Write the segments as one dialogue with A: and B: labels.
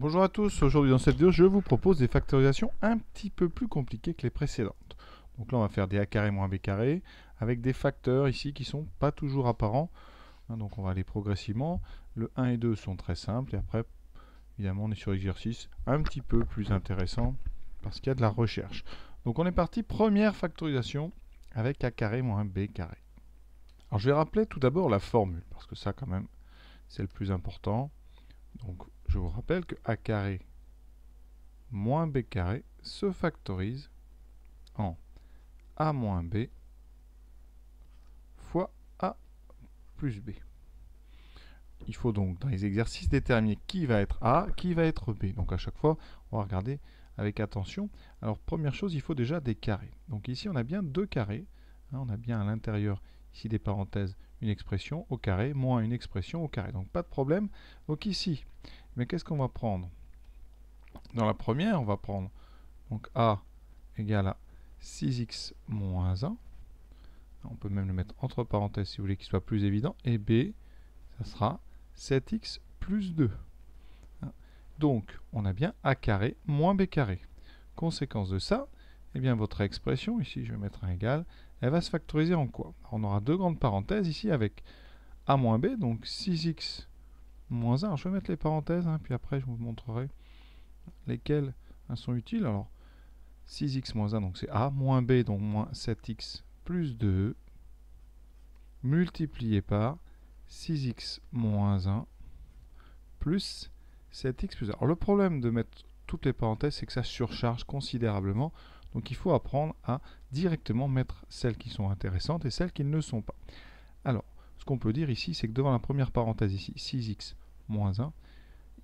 A: Bonjour à tous, aujourd'hui dans cette vidéo je vous propose des factorisations un petit peu plus compliquées que les précédentes. Donc là on va faire des a carré moins b carré avec des facteurs ici qui sont pas toujours apparents. Donc on va aller progressivement. Le 1 et 2 sont très simples et après évidemment on est sur l'exercice un petit peu plus intéressant parce qu'il y a de la recherche. Donc on est parti, première factorisation avec a carré moins b carré. Alors je vais rappeler tout d'abord la formule parce que ça quand même c'est le plus important. Donc je vous rappelle que a carré moins b carré se factorise en a moins b fois a plus b. Il faut donc dans les exercices déterminer qui va être a, qui va être b. Donc à chaque fois, on va regarder avec attention. Alors première chose, il faut déjà des carrés. Donc ici, on a bien deux carrés. On a bien à l'intérieur, ici des parenthèses, une expression au carré, moins une expression au carré. Donc pas de problème. Donc ici, mais qu'est-ce qu'on va prendre? Dans la première, on va prendre donc a égale à 6x moins 1. On peut même le mettre entre parenthèses si vous voulez qu'il soit plus évident. Et b, ça sera 7x plus 2. Donc, on a bien a carré moins b carré. Conséquence de ça, eh bien votre expression, ici je vais mettre un égal, elle va se factoriser en quoi? Alors, on aura deux grandes parenthèses ici avec a moins b, donc 6x moins 1. Alors, je vais mettre les parenthèses, puis après je vous montrerai lesquelles sont utiles. Alors, 6x moins 1, donc c'est a, moins b, donc moins 7x plus 2, multiplié par 6x moins 1 plus 7x plus 1. Alors le problème de mettre toutes les parenthèses, c'est que ça surcharge considérablement. Donc il faut apprendre à directement mettre celles qui sont intéressantes et celles qui ne le sont pas. Alors, ce qu'on peut dire ici, c'est que devant la première parenthèse ici, 6x moins 1,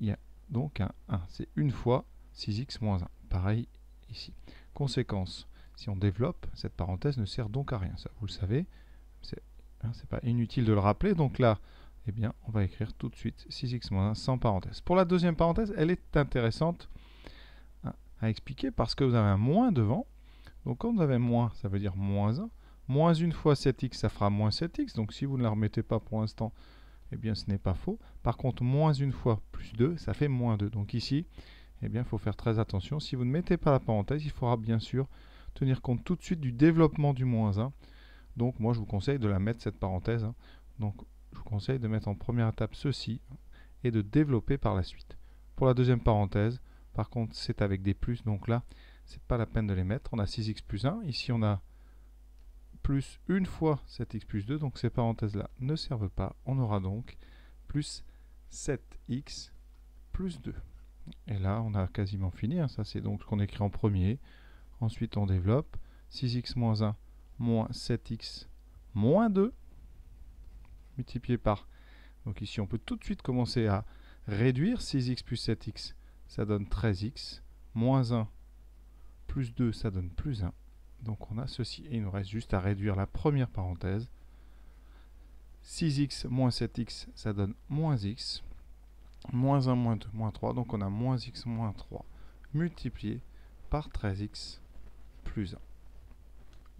A: il y a donc un 1. C'est une fois 6x moins 1. Pareil ici. Conséquence, si on développe, cette parenthèse ne sert donc à rien. Ça, vous le savez, c'est pas inutile de le rappeler. Donc là, eh bien, on va écrire tout de suite 6x moins 1 sans parenthèse. Pour la deuxième parenthèse, elle est intéressante à expliquer parce que vous avez un moins devant. Donc quand vous avez moins, ça veut dire moins 1. Moins 1 fois 7x, ça fera moins 7x. Donc si vous ne la remettez pas pour l'instant, eh bien ce n'est pas faux. Par contre, moins 1 fois plus 2, ça fait moins 2. Donc ici, eh bien, il faut faire très attention. Si vous ne mettez pas la parenthèse, il faudra bien sûr tenir compte tout de suite du développement du moins 1. Donc moi, je vous conseille de la mettre, cette parenthèse. Donc je vous conseille de mettre en première étape ceci et de développer par la suite. Pour la deuxième parenthèse, par contre, c'est avec des plus. Donc là, c'est pas la peine de les mettre. On a 6x plus 1. Ici, on a plus une fois 7x plus 2. Donc ces parenthèses-là ne servent pas. On aura donc plus 7x plus 2. Et là, on a quasiment fini. Ça, c'est donc ce qu'on écrit en premier. Ensuite, on développe. 6x moins 1 moins 7x moins 2 multiplié par. Donc ici, on peut tout de suite commencer à réduire. 6x plus 7x, ça donne 13x. Moins 1 plus 2, ça donne plus 1. Donc on a ceci. Et il nous reste juste à réduire la première parenthèse. 6x moins 7x, ça donne moins x. Moins 1, moins 2, moins 3. Donc on a moins x moins 3 multiplié par 13x plus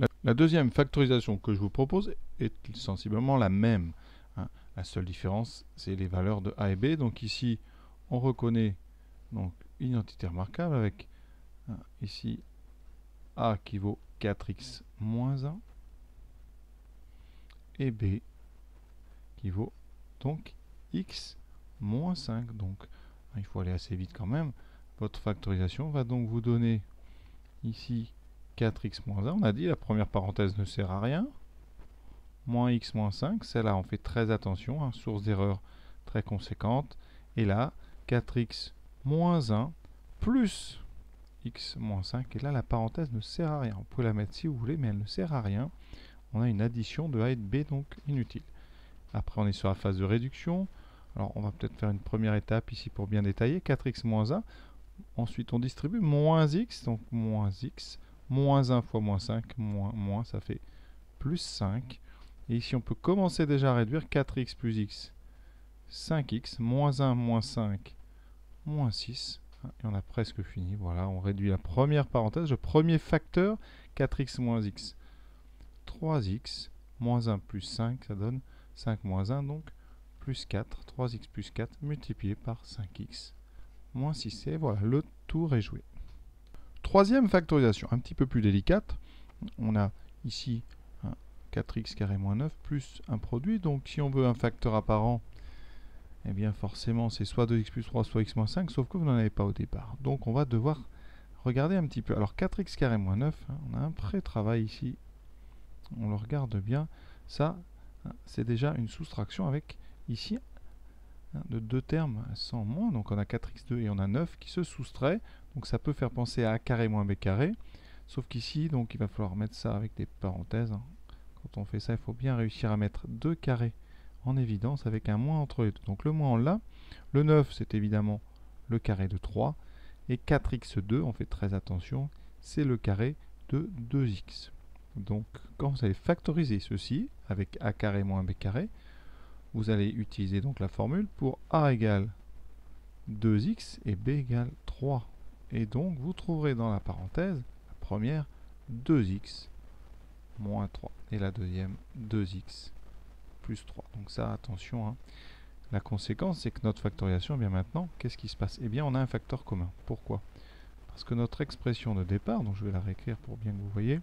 A: 1. La deuxième factorisation que je vous propose est sensiblement la même. La seule différence, c'est les valeurs de a et b. Donc ici, on reconnaît donc une identité remarquable avec ici a qui vaut 4x moins 1 et b qui vaut donc x moins 5. Donc il faut aller assez vite quand même. Votre factorisation va donc vous donner ici 4x moins 1. On a dit la première parenthèse ne sert à rien. Moins x moins 5, celle-là on fait très attention, source d'erreur très conséquente. Et là, 4x moins 1 plus x moins 5. Et là, la parenthèse ne sert à rien. Vous pouvez la mettre si vous voulez, mais elle ne sert à rien. On a une addition de a et de b, donc inutile. Après, on est sur la phase de réduction. Alors, on va peut-être faire une première étape ici pour bien détailler. 4x moins 1. Ensuite, on distribue moins x, donc moins x. Moins 1 fois moins 5, moins, ça fait plus 5. Et ici, on peut commencer déjà à réduire 4x plus x, 5x, moins 1, moins 5, moins 6. Et on a presque fini. Voilà, on réduit la première parenthèse, le premier facteur, 4x moins x, 3x, moins 1 plus 5, ça donne 5 moins 1, donc plus 4, 3x plus 4, multiplié par 5x moins 6. Et voilà, le tour est joué. Troisième factorisation, un petit peu plus délicate. On a ici 4x carré moins 9 plus un produit. Donc si on veut un facteur apparent, eh bien forcément c'est soit 2x plus 3, soit x moins 5, sauf que vous n'en avez pas au départ. Donc on va devoir regarder un petit peu. Alors 4x carré moins 9, on a un pré-travail ici. On le regarde bien. Ça, c'est déjà une soustraction avec ici de deux termes sans moins. Donc on a 4x2 et on a 9 qui se soustrait. Donc ça peut faire penser à a carré moins b carré. Sauf qu'ici, donc il va falloir mettre ça avec des parenthèses. Quand on fait ça, il faut bien réussir à mettre 2 carrés en évidence avec un moins entre les deux. Donc le moins on l'a. Le 9, c'est évidemment le carré de 3. Et 4x2, on fait très attention, c'est le carré de 2x. Donc quand vous allez factoriser ceci avec a carré moins b carré, vous allez utiliser donc la formule pour a égale 2x et b égale 3. Et donc vous trouverez dans la parenthèse, la première, 2x moins 3. Et la deuxième, 2x plus 3. Donc ça, attention. La conséquence, c'est que notre factorisation, eh bien maintenant, qu'est-ce qui se passe? Eh bien, on a un facteur commun. Pourquoi? Parce que notre expression de départ, donc je vais la réécrire pour bien que vous voyez,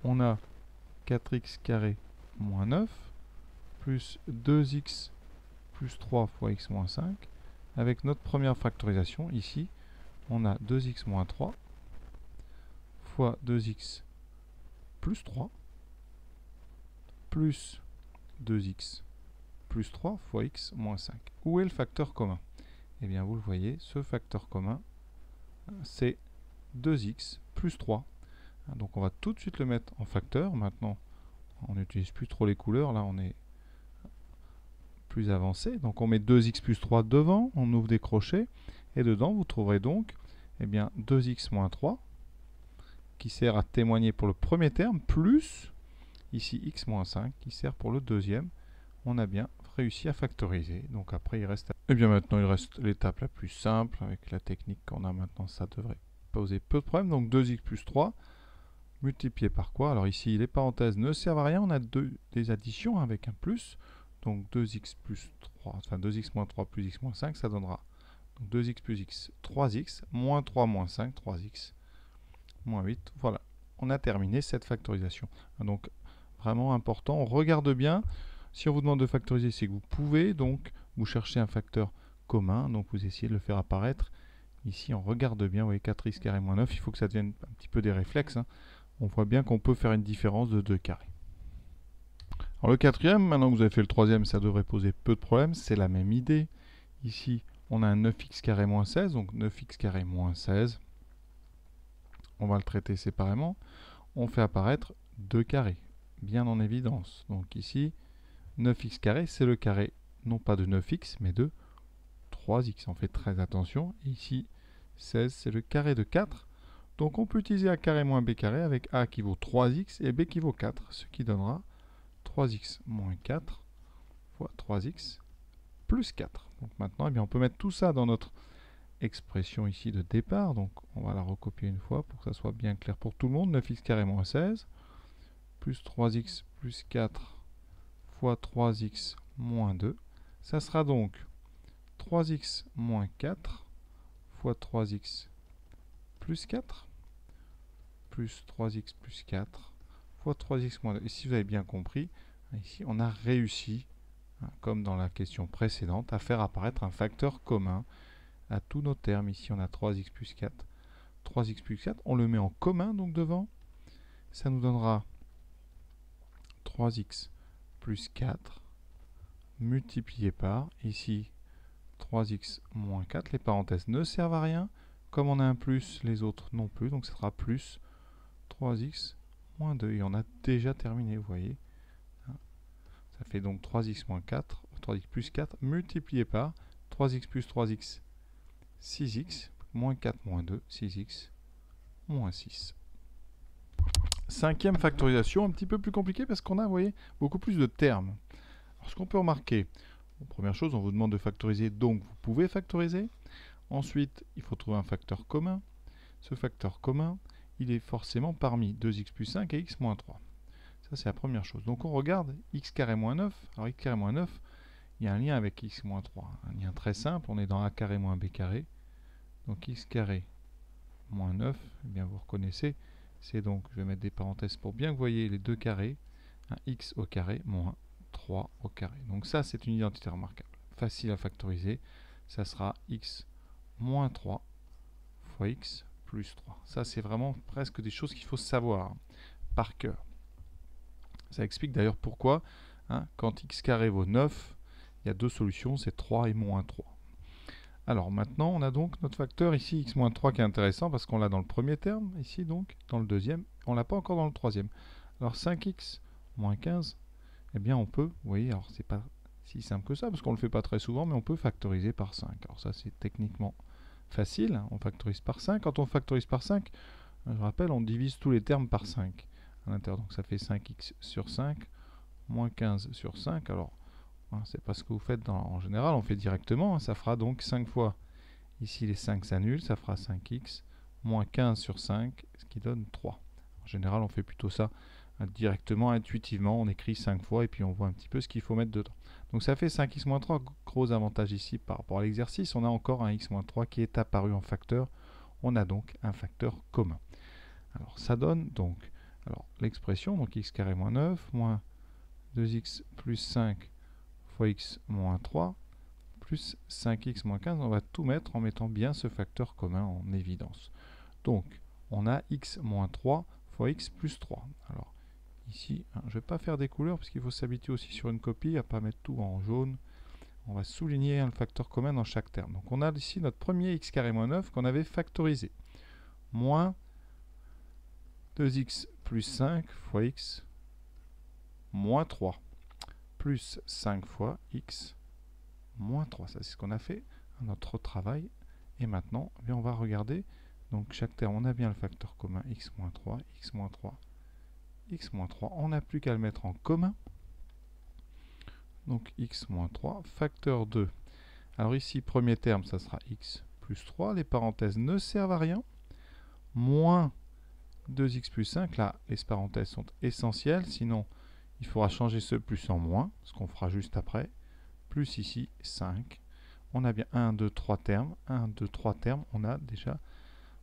A: on a 4x carré moins 9 plus 2x plus 3 fois x moins 5. Avec notre première factorisation, ici, on a 2x moins 3 fois 2x plus 3 plus 2x plus 3 fois x moins 5. Où est le facteur commun? Eh bien, vous le voyez, ce facteur commun, c'est 2x plus 3. Donc, on va tout de suite le mettre en facteur. Maintenant, on n'utilise plus trop les couleurs. Là, on est plus avancé. Donc, on met 2x plus 3 devant. On ouvre des crochets. Et dedans, vous trouverez donc eh bien, 2x moins 3, qui sert à témoigner pour le premier terme, plus, ici, x moins 5, qui sert pour le deuxième. On a bien réussi à factoriser. Donc après, il reste... Et bien maintenant, il reste l'étape la plus simple. Avec la technique qu'on a maintenant, ça devrait poser peu de problèmes. Donc 2x plus 3, multiplié par quoi? Alors ici, les parenthèses ne servent à rien. On a des additions avec un plus. Donc 2x plus 3, enfin 2x moins 3 plus x moins 5, ça donnera donc 2x plus x, 3x, moins 3 moins 5, 3x, moins 8. Voilà, on a terminé cette factorisation. Donc vraiment important, on regarde bien. Si on vous demande de factoriser, c'est que vous pouvez, donc vous cherchez un facteur commun, donc vous essayez de le faire apparaître. Ici, on regarde bien, vous voyez 4x carré moins 9, il faut que ça devienne un petit peu des réflexes. On voit bien qu'on peut faire une différence de 2 carrés. Alors le quatrième, maintenant que vous avez fait le troisième, ça devrait poser peu de problèmes, c'est la même idée. Ici, on a un 9x carré moins 16, donc 9x carré moins 16. On va le traiter séparément. On fait apparaître 2 carrés, bien en évidence. Donc ici, 9x carré, c'est le carré, non pas de 9x, mais de 3x. On fait très attention. Et ici, 16, c'est le carré de 4. Donc on peut utiliser a carré moins b carré avec a qui vaut 3x et b qui vaut 4, ce qui donnera 3x moins 4 fois 3x plus 4. Donc maintenant, eh bien, on peut mettre tout ça dans notre expression ici de départ. Donc on va la recopier une fois pour que ça soit bien clair pour tout le monde. 9x carré moins 16 plus 3x plus 4 fois 3x moins 2. Ça sera donc 3x moins 4 fois 3x plus 4 plus 3x plus 4 fois 3x moins 2. Et si vous avez bien compris, ici on a réussi, comme dans la question précédente, à faire apparaître un facteur commun à tous nos termes. Ici on a 3x plus 4. 3x plus 4, on le met en commun donc devant. Ça nous donnera 3x plus 4 multiplié par, ici, 3x moins 4. Les parenthèses ne servent à rien. Comme on a un plus, les autres non plus. Donc, ce sera plus 3x moins 2. Et on a déjà terminé, vous voyez. Ça fait donc 3x moins 4, 3x plus 4, multiplié par 3x plus 3x, 6x, moins 4 moins 2, 6x, moins 6. Cinquième factorisation, un petit peu plus compliqué parce qu'on a, vous voyez, beaucoup plus de termes. Alors, ce qu'on peut remarquer, première chose, on vous demande de factoriser, donc vous pouvez factoriser. Ensuite, il faut trouver un facteur commun. Ce facteur commun, il est forcément parmi 2x plus 5 et x moins 3. Ça, c'est la première chose. Donc, on regarde x carré moins 9. Alors, x carré moins 9, il y a un lien avec x moins 3. Un lien très simple, on est dans a carré moins b carré. Donc x carré moins 9, eh bien vous reconnaissez, c'est donc, je vais mettre des parenthèses pour bien que vous voyez les deux carrés, un x au carré moins 3 au carré. Donc ça, c'est une identité remarquable. Facile à factoriser, ça sera x moins 3 fois x plus 3. Ça, c'est vraiment presque des choses qu'il faut savoir par cœur. Ça explique d'ailleurs pourquoi, quand x carré vaut 9, il y a deux solutions, c'est 3 et moins 3. Alors maintenant, on a donc notre facteur ici, x moins 3, qui est intéressant parce qu'on l'a dans le premier terme, ici donc, dans le deuxième, on ne l'a pas encore dans le troisième. Alors 5x moins 15, eh bien on peut, vous voyez, alors c'est pas si simple que ça, parce qu'on ne le fait pas très souvent, mais on peut factoriser par 5. Alors ça c'est techniquement facile, on factorise par 5. Quand on factorise par 5, je rappelle, on divise tous les termes par 5 à l'intérieur. Donc ça fait 5x sur 5, moins 15 sur 5. Alors, c'est pas ce que vous faites en général, on fait directement. Ça fera donc 5 fois, ici les 5 s'annulent, ça fera 5x, moins 15 sur 5, ce qui donne 3. En général, on fait plutôt ça directement, intuitivement. On écrit 5 fois et puis on voit un petit peu ce qu'il faut mettre dedans. Donc ça fait 5x moins 3. Gros avantage ici par rapport à l'exercice. On a encore un x moins 3 qui est apparu en facteur. On a donc un facteur commun. Alors ça donne donc l'expression, donc x carré moins 9, moins 2x plus 5 fois x moins 3, plus 5x moins 15. On va tout mettre en mettant bien ce facteur commun en évidence. Donc on a x moins 3 fois x plus 3. Alors ici, je ne vais pas faire des couleurs parce qu'il faut s'habituer aussi sur une copie à ne pas mettre tout en jaune. On va souligner le facteur commun dans chaque terme. Donc on a ici notre premier x carré moins 9 qu'on avait factorisé. Moins 2x plus 5 fois x moins 3. Plus 5 fois x moins 3. Ça c'est ce qu'on a fait à notre travail. Et maintenant, on va regarder. Donc chaque terme, on a bien le facteur commun x moins 3, x moins 3, x moins 3. On n'a plus qu'à le mettre en commun. Donc x moins 3, facteur 2. Alors ici, premier terme, ça sera x plus 3. Les parenthèses ne servent à rien. Moins 2x plus 5. Là, les parenthèses sont essentielles. Sinon, il faudra changer ce plus en moins, ce qu'on fera juste après. Plus ici, 5. On a bien 1, 2, 3 termes. 1, 2, 3 termes. On a déjà,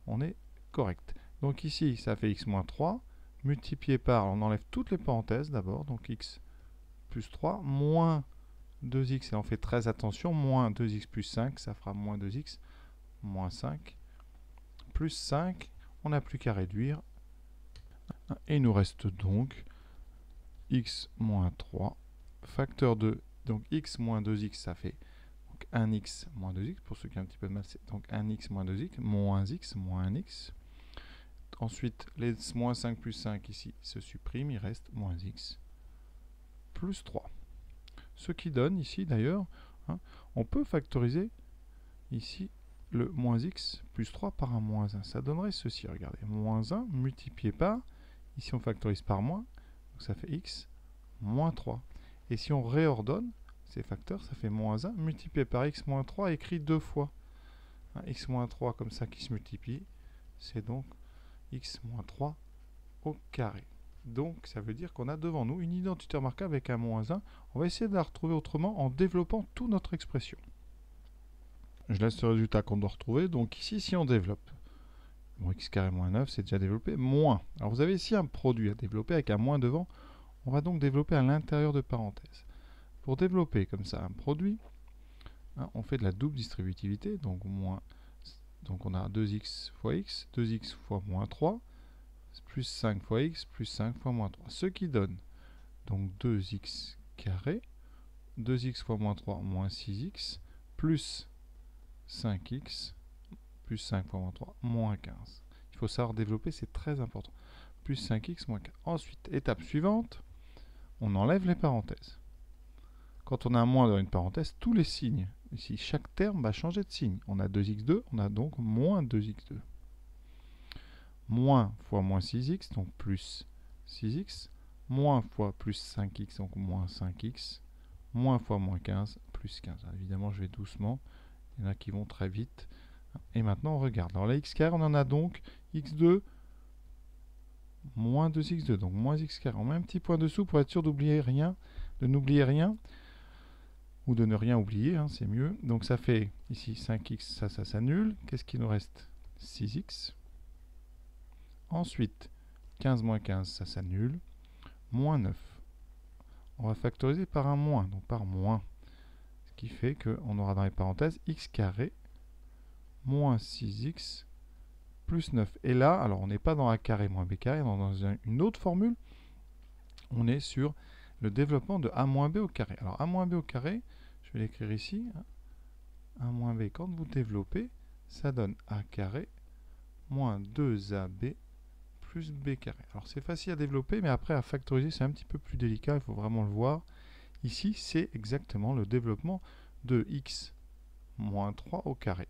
A: on est correct. Donc ici, ça fait x moins 3. Multiplié par, on enlève toutes les parenthèses d'abord. Donc x plus 3, moins 2x, et on fait très attention, moins 2x plus 5, ça fera moins 2x, moins 5, plus 5, on n'a plus qu'à réduire. Et il nous reste donc x moins 3, facteur 2, donc x moins 2x, ça fait donc 1x moins 2x, pour ceux qui ont un petit peu de mal, c'est donc 1x moins 2x, moins x, moins 1x. Ensuite, les moins 5 plus 5 ici se suppriment, il reste moins x plus 3. Ce qui donne ici d'ailleurs, on peut factoriser ici le moins x plus 3 par un moins 1. Ça donnerait ceci, regardez, moins 1 multiplié par, ici on factorise par moins, donc ça fait x moins 3. Et si on réordonne ces facteurs, ça fait moins 1 multiplié par x moins 3 écrit deux fois. X moins 3 comme ça qui se multiplie, c'est donc x moins 3 au carré. Donc ça veut dire qu'on a devant nous une identité remarquable avec un moins 1. On va essayer de la retrouver autrement en développant toute notre expression. Je laisse le résultat qu'on doit retrouver. Donc ici, si on développe, bon, x carré moins 9, c'est déjà développé, moins. Alors vous avez ici un produit à développer avec un moins devant. On va donc développer à l'intérieur de parenthèses. Pour développer comme ça un produit, on fait de la double distributivité. Donc, donc on a 2x fois x, 2x fois moins 3, plus 5 fois x, plus 5 fois moins 3. Ce qui donne donc 2x carré, 2x fois moins 3, moins 6x, plus 5x, plus 5 fois moins 3, moins 15. Il faut savoir développer, c'est très important. Plus 5x, moins 15. Ensuite, étape suivante, on enlève les parenthèses. Quand on a un moins dans une parenthèse, tous les signes, ici, chaque terme va changer de signe. On a 2x2, on a donc moins 2x2. Moins fois moins 6x, donc plus 6x. Moins fois plus 5x, donc moins 5x. Moins fois moins 15, plus 15. Alors, évidemment, je vais doucement. Il y en a qui vont très vite. Et maintenant, on regarde. Alors, la x carré, on en a donc x2 moins 2x2, donc moins x carré. On met un petit point dessous pour être sûr d'oublier rien, de n'oublier rien. ou de ne rien oublier, hein, c'est mieux. Donc ça fait ici 5x, ça s'annule. Qu'est-ce qui nous reste? 6x. Ensuite, 15 moins 15, ça s'annule. Moins 9. On va factoriser par un moins, donc par moins. Ce qui fait qu'on aura dans les parenthèses x carré moins 6x plus 9. Et là, alors on n'est pas dans a carré moins b carré, dans une autre formule, on est sur le développement de a moins b au carré. Alors a moins b au carré, je vais l'écrire ici, a moins b, quand vous développez, ça donne a carré moins 2ab plus b carré. Alors c'est facile à développer, mais après à factoriser, c'est un petit peu plus délicat, il faut vraiment le voir. Ici, c'est exactement le développement de x moins 3 au carré.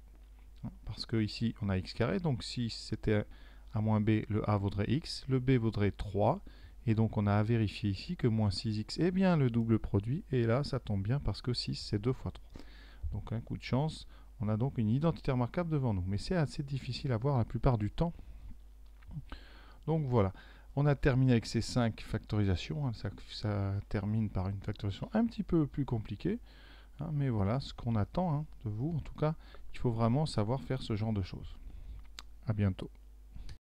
A: Parce que ici, on a x carré, donc si c'était a moins b, le a vaudrait x, le b vaudrait 3, et donc on a à vérifier ici que moins 6x est bien le double produit, et là, ça tombe bien parce que 6, c'est 2 fois 3. Donc un coup de chance, on a donc une identité remarquable devant nous. Mais c'est assez difficile à voir la plupart du temps. Donc voilà, on a terminé avec ces 5 factorisations. Ça termine par une factorisation un petit peu plus compliquée. Mais voilà ce qu'on attend de vous. En tout cas, il faut vraiment savoir faire ce genre de choses. À bientôt.